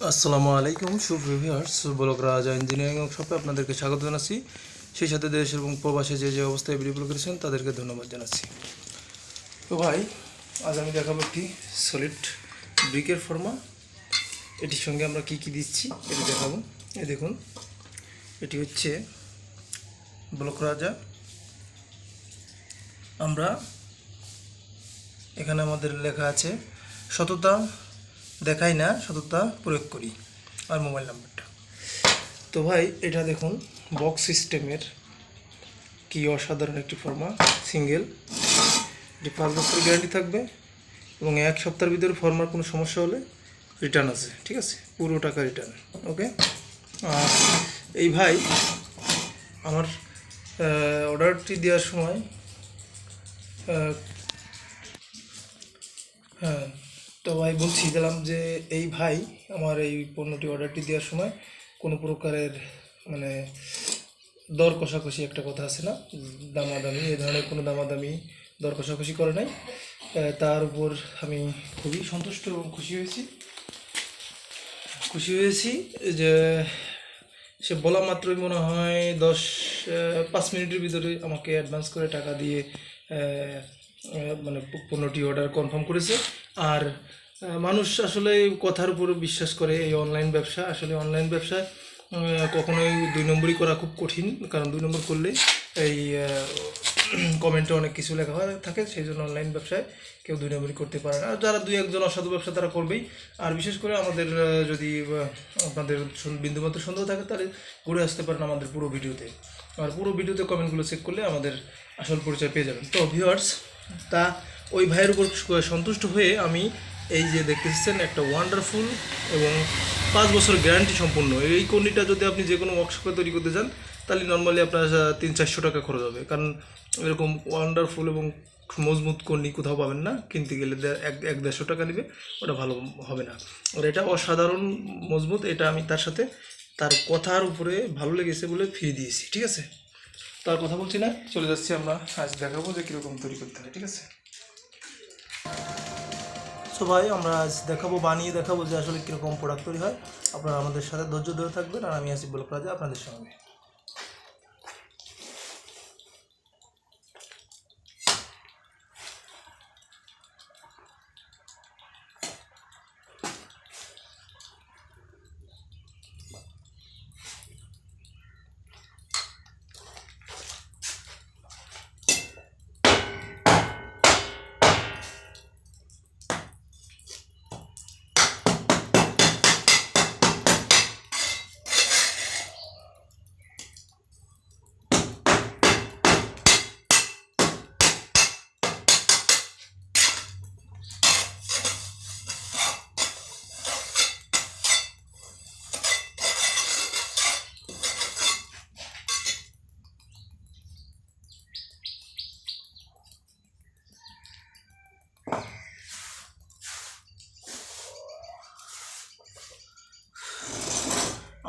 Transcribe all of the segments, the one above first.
আসসালামু আলাইকুম viewers, blog রাজা ইঞ্জিনিয়ারিং ওয়ার্কশপে আপনাদেরকে স্বাগত জানাচ্ছি। সেই সাথে দেশ এবং প্রবাসে যে অবস্থায় ভিডিও করেছেন তাদেরকে ধন্যবাদ জানাচ্ছি। তো ভাই, আজ আমি দেখাবো একটি সলিড ব্রিকের ফর্মা। এটির সঙ্গে আমরা কি দিচ্ছি এটি দেখাবো। এই দেখুন, এটি হচ্ছে ব্লক রাজা। আমরা এখানে আমাদের লেখা আছে সততা দেখাই না, সততা প্রয়োগ করি, আর মোবাইল নাম্বারটা। তো ভাই, এটা দেখুন বক্স সিস্টেমের কি অসাধারণ একটি ফর্মা। সিঙ্গেল, এটি 5 বছর গ্যারান্টি থাকবে এবং 1 সপ্তাহের ভিতরে ফর্মার কোনো সমস্যা হলে রিটার্ন আছে, ঠিক আছে, পুরো টাকা রিটার্ন। ওকে। আর এই ভাই আমার অর্ডারটি দেওয়ার সময় হ্যাঁ, তো ভাই বলছিলাম যে এই ভাই আমার এই পণ্যটি অর্ডারটি দেওয়ার সময় কোনো প্রকারের মানে দর কষাকষি একটা কথা আছে না, দামাদামি, এ ধরনের কোনো দামাদামি দর কষাকষি করে নাই। তার উপর আমি খুবই সন্তুষ্ট এবং খুশি হয়েছি যে সে বলা মাত্রই মনে হয় 5 মিনিটের ভিতরে আমাকে অ্যাডভান্স করে টাকা দিয়ে মানে পণ্যটি অর্ডার কনফার্ম করেছে। আর মানুষ আসলে কথার উপর বিশ্বাস করে। এই অনলাইন ব্যবসা, আসলে অনলাইন ব্যবসায় কখনোই 2 নম্বরই করা খুব কঠিন, কারণ 2 নম্বর করলে এই কমেন্টে অনেক কিছু লেখা হয় থাকে, সেই জন্য অনলাইন ব্যবসায় কেউ 2 নম্বরই করতে পারে না। আর যারা 2-1 অসাধু ব্যবসা তারা করবেই। আর বিশেষ করে আমাদের যদি আপনাদের বিন্দুমাত্র সন্দেহ থাকে তাহলে ঘুরে আসতে পারেন আমাদের পুরো ভিডিওতে। আর পুরো ভিডিওতে কমেন্টগুলো চেক করলে আমাদের আসল পরিচয় পেয়ে যাবেন। তো ভিউয়ার্স, তা ওই ভাইয়ের উপর সন্তুষ্ট হয়ে আমি এই যে দেখতেছেন একটা ওয়ান্ডারফুল এবং 5 বছর গ্যারান্টি সম্পূর্ণ এই কর্নিটা যদি আপনি যে কোনো ওয়ার্কশপে তৈরি করতে চান তাহলে নর্মালি আপনার 300-400 টাকা খরচ হবে, কারণ এরকম ওয়ান্ডারফুল এবং মজবুত কর্নি কোথাও পাবেন না। কিনতে গেলে 100-150 টাকা নেবে, ওটা ভালো হবে না। আর এটা অসাধারণ মজবুত। এটা আমি তার সাথে তার কথার উপরে ভালো লেগেছে বলে ফ্রি দিয়েছি, ঠিক আছে। তার কথা বলছি না, চলে যাচ্ছি আমরা আজ দেখাবো যে কীরকম তৈরি করতে হয়, ঠিক আছে। সো ভাই, আমরা আজ বানিয়ে দেখাবো যে আসলে কীরকম প্রোডাক্ট তৈরি হয়। আপনারা আমাদের সাথে ধৈর্য ধরে থাকবেন, আর আমি আসি ব্লক রাজা আপনাদের সঙ্গে।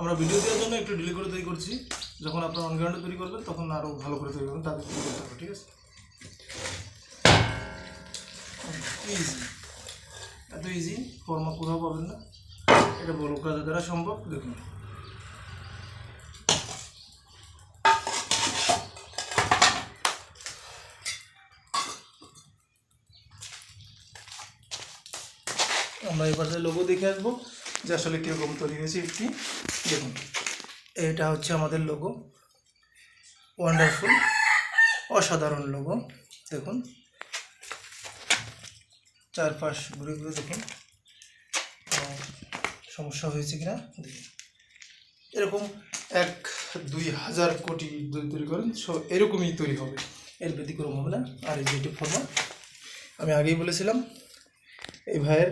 আমরা ভিডিও দেওয়ার জন্য একটু ডিলে করে তৈরি করছি। যখন আপনার অন গ্রাউন্ডে তৈরি করবেন তখন আরও ভালো করে তৈরি করবেন, তাদের তৈরি করতে হবে, ঠিক আছে। ইজি, এত ইজি ফর্মা কোথাও পাবেন না। এটা বড় কাজের দ্বারা সম্ভব। দেখুন, আমরা এবার লোগো দেখে আসবো যে আসলে কীরকম তৈরি হয়েছে। একটি দেখুন, এটা হচ্ছে আমাদের লোগো। ওয়ান্ডারফুল, অসাধারণ লোগো। দেখুন, চারপাশ ঘুরে ঘুরে দেখুন সমস্যা হয়েছে কিনা। দেখুন, এরকম 1-2 হাজার কোটি তৈরি করেন, সো এরকমই তৈরি হবে, এর ব্যতিক্রম হবে না। আর এই যে ফর্মা, আমি আগেই বলেছিলাম এই ভাইয়ের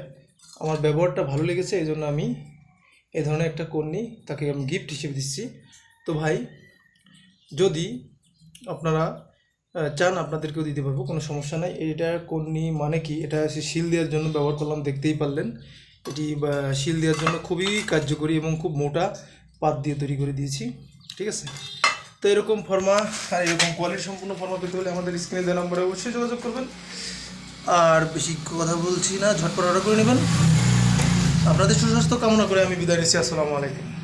আমার ব্যবহারটা ভালো লেগেছে, এই জন্য আমি এই ধরনের একটা কর্নি তাকে আমি গিফট হিসেবে দিচ্ছি। তো ভাই, যদি আপনারা চান আপনাদেরকেও দিতে পারবো, কোনো সমস্যা নাই। এটা কর্নি মানে কি, এটা শিল দেওয়ার জন্য ব্যবহার করলাম, দেখতেই পারলেন। এটি শিল দেওয়ার জন্য খুবই কার্যকরী এবং খুব মোটা পাত দিয়ে তৈরি করে দিয়েছি, ঠিক আছে। তো এরকম ফর্মা আর এরকম কোয়ালিটি সম্পূর্ণ ফর্মা পেতে হলে আমাদের স্ক্রিনে দেওয়া নম্বরে অবশ্যই যোগাযোগ করবেন। আর বেশি কথা বলছি না, ঝটপট অর্ডার করে নেবেন। আপনাদের সুস্বাস্থ্য কামনা করে আমি বিদায় নিচ্ছি। আসসালামু আলাইকুম।